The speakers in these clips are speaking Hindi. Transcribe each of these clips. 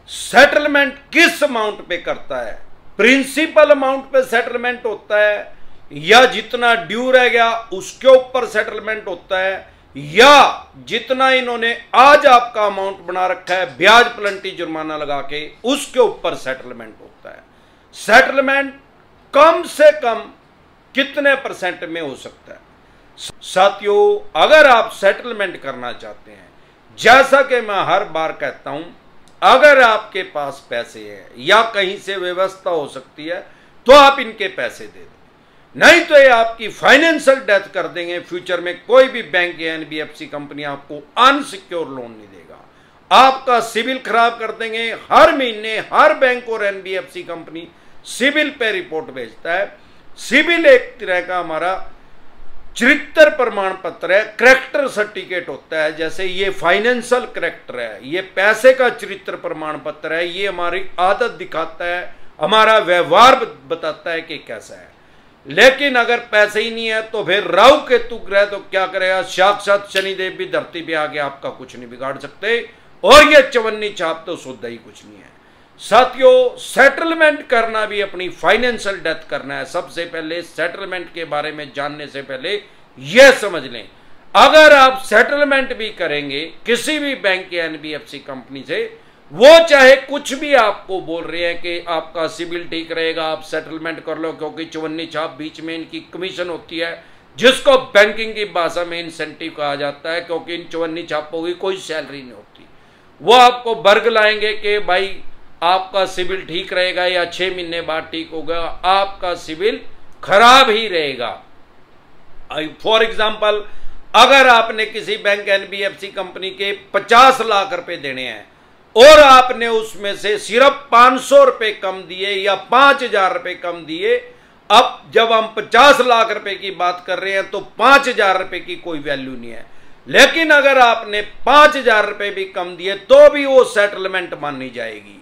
सेटलमेंट किस अमाउंट पे करता है? प्रिंसिपल अमाउंट पे सेटलमेंट होता है, या जितना ड्यू रह गया उसके ऊपर सेटलमेंट होता है, या जितना इन्होंने आज आपका अमाउंट बना रखा है ब्याज प्लंटी जुर्माना लगा के उसके ऊपर सेटलमेंट होता है? सेटलमेंट कम से कम कितने परसेंट में हो सकता है? साथियों, अगर आप सेटलमेंट करना चाहते हैं, जैसा कि मैं हर बार कहता हूं, अगर आपके पास पैसे हैं या कहीं से व्यवस्था हो सकती है तो आप इनके पैसे दे दें, नहीं तो ये आपकी फाइनेंशियल डेथ कर देंगे। फ्यूचर में कोई भी बैंक या एनबीएफसी कंपनी आपको अनसिक्योर लोन नहीं देगा, आपका सिविल खराब कर देंगे। हर महीने हर बैंक और एनबीएफसी कंपनी सिविल पे रिपोर्ट भेजता है। सिविल एक तरह का हमारा चरित्र प्रमाण पत्र है, करेक्टर सर्टिफिकेट होता है। जैसे ये फाइनेंशियल करेक्टर है, ये पैसे का चरित्र प्रमाण पत्र है, ये हमारी आदत दिखाता है, हमारा व्यवहार बताता है कि कैसा है। लेकिन अगर पैसे ही नहीं है तो फिर राहु केतु ग्रह तो क्या करेगा? साक्षात शनिदेव भी धरती पे आके आपका कुछ नहीं बिगाड़ सकते, और ये चवन्नी छाप तो शुद्ध ही कुछ नहीं है। साथियों, सेटलमेंट करना भी अपनी फाइनेंशियल डेथ करना है। सबसे पहले सेटलमेंट के बारे में जानने से पहले यह समझ लें, अगर आप सेटलमेंट भी करेंगे किसी भी बैंक या एनबीएफसी कंपनी से, वो चाहे कुछ भी आपको बोल रहे हैं कि आपका सिविल ठीक रहेगा, आप सेटलमेंट कर लो, क्योंकि चवन्नी छाप बीच में इनकी कमीशन होती है, जिसको बैंकिंग की भाषा में इंसेंटिव कहा जाता है, क्योंकि इन चवन्नी छापों की कोई सैलरी नहीं होती। वो आपको वर्ग लाएंगे कि भाई आपका सिविल ठीक रहेगा या 6 महीने बाद ठीक होगा, आपका सिविल खराब ही रहेगा। फॉर एग्जाम्पल, अगर आपने किसी बैंक एनबीएफसी कंपनी के 50 लाख रुपए देने हैं और आपने उसमें से सिर्फ 500 रुपए कम दिए या 5000 रुपए कम दिए, अब जब हम 50 लाख रुपए की बात कर रहे हैं तो 5000 रुपए की कोई वैल्यू नहीं है। लेकिन अगर आपने 5000 रुपए भी कम दिए तो भी वो सेटलमेंट मानी जाएगी।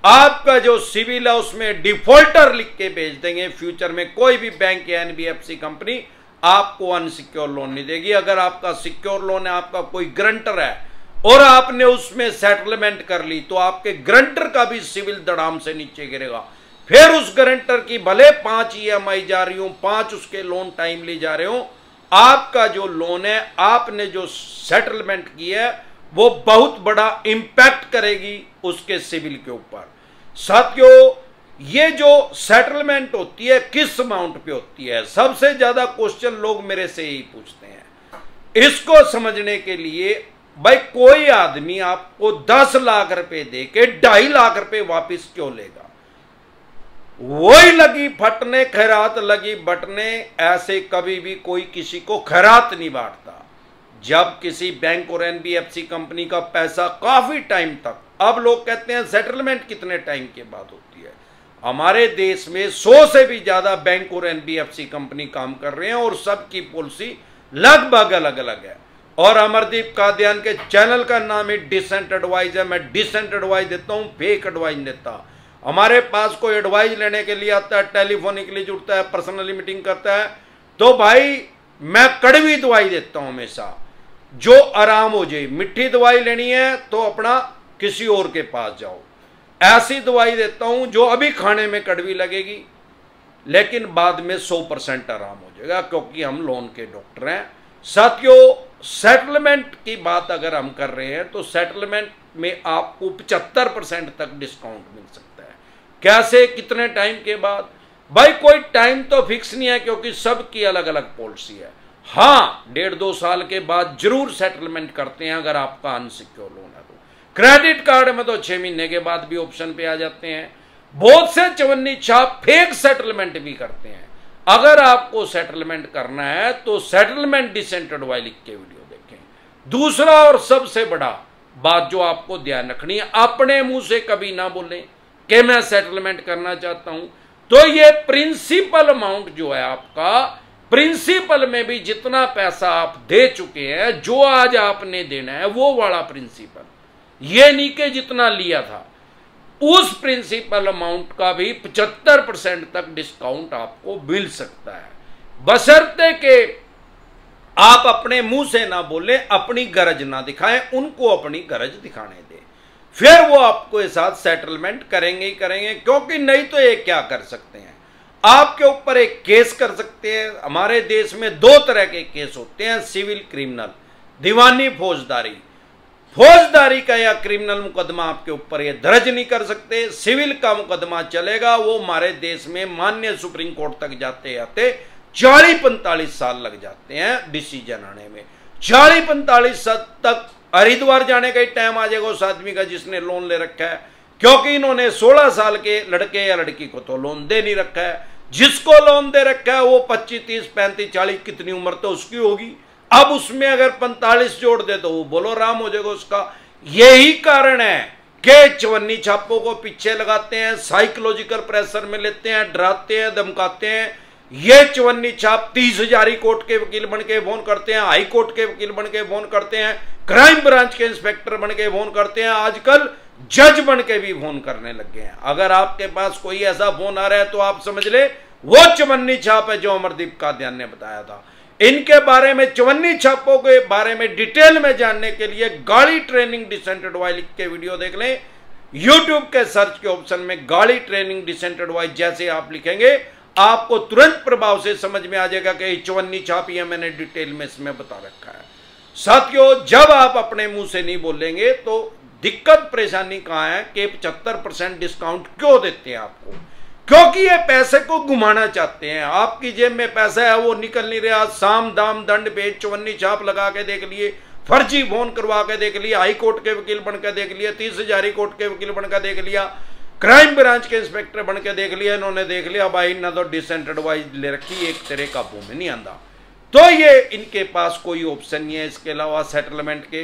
आपका जो सिविल है उसमें डिफॉल्टर लिख के भेज देंगे। फ्यूचर में कोई भी बैंक या एनबीएफसी कंपनी आपको अनसिक्योर लोन नहीं देगी। अगर आपका सिक्योर लोन है, आपका कोई गारंटर है और आपने उसमें सेटलमेंट कर ली, तो आपके गारंटर का भी सिविल धड़ाम से नीचे गिरेगा। फिर उस गारंटर की भले 5 ईएमआई जा रही हो, 5 उसके लोन टाइमली जा रहे हो, आपका जो लोन है, आपने जो सेटलमेंट किया है, वो बहुत बड़ा इंपैक्ट करेगी उसके सिविल के ऊपर। साथियों, ये जो सेटलमेंट होती है किस अमाउंट पे होती है? सबसे ज्यादा क्वेश्चन लोग मेरे से ही पूछते हैं। इसको समझने के लिए, भाई कोई आदमी आपको 10 लाख रुपए दे के 2.5 लाख रुपए वापिस क्यों लेगा? वही लगी फटने खैरात लगी बटने, ऐसे कभी भी कोई किसी को खैरात नहीं बांटता। जब किसी बैंक और एनबीएफसी कंपनी का पैसा काफी टाइम तक, अब लोग कहते हैं सेटलमेंट कितने टाइम के बाद होती है? हमारे देश में 100 से भी ज्यादा बैंक और एनबीएफसी कंपनी काम कर रहे हैं और सबकी पॉलिसी लगभग अलग अलग है। और अमरदीप कादियान के चैनल का नाम है डिसेंट एडवाइज है। मैं डिसेंट एडवाइज देता हूं, फेक एडवाइज देता। हमारे पास कोई एडवाइज लेने के लिए आता है, टेलीफोनिकली जुड़ता है, पर्सनली मीटिंग करता है, तो भाई मैं कड़वी दवाई देता हूं हमेशा, जो आराम हो जाए। मिट्टी दवाई लेनी है तो अपना किसी और के पास जाओ। ऐसी दवाई देता हूं जो अभी खाने में कड़वी लगेगी लेकिन बाद में 100% आराम हो जाएगा, क्योंकि हम लोन के डॉक्टर हैं। साथियों, सेटलमेंट की बात अगर हम कर रहे हैं तो सेटलमेंट में आपको 75% तक डिस्काउंट मिल सकता है। कैसे, कितने टाइम के बाद? भाई कोई टाइम तो फिक्स नहीं है, क्योंकि सबकी अलग अलग पॉलिसी है। हाँ, 1.5-2 साल के बाद जरूर सेटलमेंट करते हैं अगर आपका अनसिक्योर लोन है तो। क्रेडिट कार्ड में तो 6 महीने के बाद भी ऑप्शन पे आ जाते हैं। बहुत से चवन्नी छाप फेक सेटलमेंट भी करते हैं। अगर आपको सेटलमेंट करना है तो सेटलमेंट डिसेंट एडवाइज लिख के वीडियो देखें। दूसरा और सबसे बड़ा बात जो आपको ध्यान रखनी है, अपने मुंह से कभी ना बोलें कि मैं सेटलमेंट करना चाहता हूं। तो ये प्रिंसिपल अमाउंट जो है आपका, प्रिंसिपल में भी जितना पैसा आप दे चुके हैं, जो आज आपने देना है वो वाला प्रिंसिपल, ये नहीं कि जितना लिया था, उस प्रिंसिपल अमाउंट का भी 75% तक डिस्काउंट आपको मिल सकता है, बशर्ते कि आप अपने मुंह से ना बोलें, अपनी गरज ना दिखाएं, उनको अपनी गरज दिखाने दें। फिर वो आपके साथ सेटलमेंट करेंगे ही करेंगे, क्योंकि नहीं तो ये क्या कर सकते हैं, आपके ऊपर एक केस कर सकते हैं। हमारे देश में दो तरह के केस होते हैं, सिविल क्रिमिनल, दीवानी फौजदारी। फौजदारी का या क्रिमिनल मुकदमा आपके ऊपर ये दर्ज नहीं कर सकते। सिविल का मुकदमा चलेगा, वो हमारे देश में माननीय सुप्रीम कोर्ट तक जाते जाते 40-45 साल लग जाते हैं डिसीजन आने में। 40-45 साल तक हरिद्वार जाने का ही टाइम आ जाएगा उस आदमी का जिसने लोन ले रखा है, क्योंकि इन्होंने 16 साल के लड़के या लड़की को तो लोन दे नहीं रखा है। जिसको लोन दे रखा है वो 25, 30, 35, 40 कितनी उम्र तो उसकी होगी, अब उसमें अगर 45 जोड़ दे तो वो बोलो राम हो जाएगा उसका। यही कारण है कि चवन्नी छापों को पीछे लगाते हैं, साइकोलॉजिकल प्रेशर में लेते हैं, डराते हैं, धमकाते हैं। ये चवन्नी छाप 30,000 कोर्ट के वकील बन के फोन करते हैं, हाई कोर्ट के वकील बन के फोन करते हैं, क्राइम ब्रांच के इंस्पेक्टर बन के फोन करते हैं, आजकल जज बन के भी फोन करने लग गए हैं। अगर आपके पास कोई ऐसा फोन आ रहा है तो आप समझ ले वो चवन्नी छाप है जो अमरदीप कादियान ने बताया था। इनके बारे में, चवन्नी छापों के बारे में डिटेल में जानने के लिए गाड़ी ट्रेनिंग डिसेंट एडवाइस लिख के वीडियो देख लें। यूट्यूब के सर्च के ऑप्शन में गाड़ी ट्रेनिंग डिसेंट एडवाइस जैसे आप लिखेंगे आपको तुरंत प्रभाव से समझ में आ जाएगा कि चवन्नी छाप ये मैंने डिटेल में इसमें बता रखा है। साथियों, जब आप अपने मुंह से नहीं बोलेंगे तो दिक्कत परेशानी कहां है कि 75% डिस्काउंट क्यों देते हैं आपको, क्योंकि ये पैसे को घुमाना चाहते हैं। आपकी जेब में पैसा है वो निकल नहीं रहा, साम दाम दंड भेद चवन्नी छाप लगा के देख लिए, फर्जी फोन करवा के देख लिया, हाई कोर्ट के वकील बनकर देख लिया, 30,000 कोर्ट के वकील बनकर देख लिया, क्राइम ब्रांच के इंस्पेक्टर बन के देख लिया, इन्होंने देख लिया भाई ना तो डिसेंट एडवाइस ले रखी, एक तेरे काबू में नहीं आंदा। तो ये इनके पास कोई ऑप्शन नहीं है इसके अलावा सेटलमेंट के,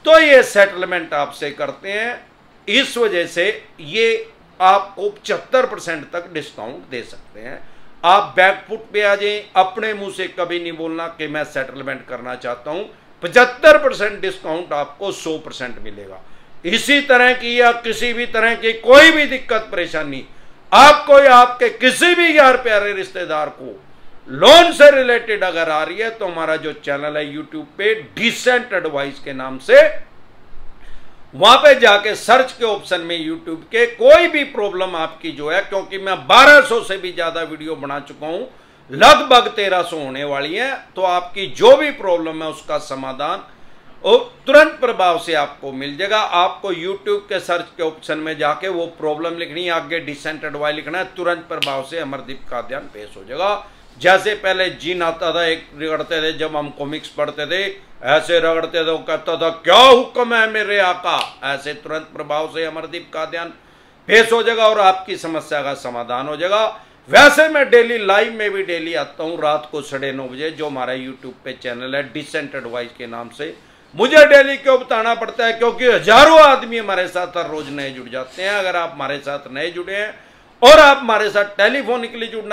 तो ये सेटलमेंट आपसे करते हैं। इस वजह से ये आपको 75% तक डिस्काउंट दे सकते हैं। आप बैकफुट पे आ जाएं, अपने मुंह से कभी नहीं बोलना कि मैं सेटलमेंट करना चाहता हूं। 75% डिस्काउंट आपको 100% मिलेगा। इसी तरह की या किसी भी तरह की कोई भी दिक्कत परेशानी आपको या आपके किसी भी यार प्यारे रिश्तेदार को लोन से रिलेटेड अगर आ रही है तो हमारा जो चैनल है यूट्यूब पे डिसेंट एडवाइस के नाम से, वहां पे जाके सर्च के ऑप्शन में यूट्यूब के कोई भी प्रॉब्लम आपकी जो है, क्योंकि मैं 1200 से भी ज्यादा वीडियो बना चुका हूं, लगभग 1300 होने वाली है, तो आपकी जो भी प्रॉब्लम है उसका समाधान और तुरंत प्रभाव से आपको मिल जाएगा। आपको YouTube के सर्च के ऑप्शन में जाके वो प्रॉब्लम लिखनी है, आगे डिसेंट एडवाइस लिखना है, तुरंत प्रभाव से अमरदीप कादियान पेश हो जाएगा। जैसे पहले जीन आता था, एक रगड़ते थे, जब हम कॉमिक्स पढ़ते थे ऐसे रगड़ते थे, वो कहता था क्या हुक्म है मेरे आका, ऐसे तुरंत प्रभाव से अमरदीप कादियान पेश हो जाएगा और आपकी समस्या का समाधान हो जाएगा। वैसे मैं डेली लाइव में भी डेली आता हूँ रात को 9:30 बजे, जो हमारा यूट्यूब पे चैनल है डिसेंट एडवाइस के नाम से। मुझे डेली क्यों बताना पड़ता है, क्योंकि हजारों आदमी हमारे साथ हर रोज नए जुड़ जाते हैं। अगर आप हमारे साथ नए जुड़े हैं और आप हमारे साथ टेलीफोनिकली जुड़ना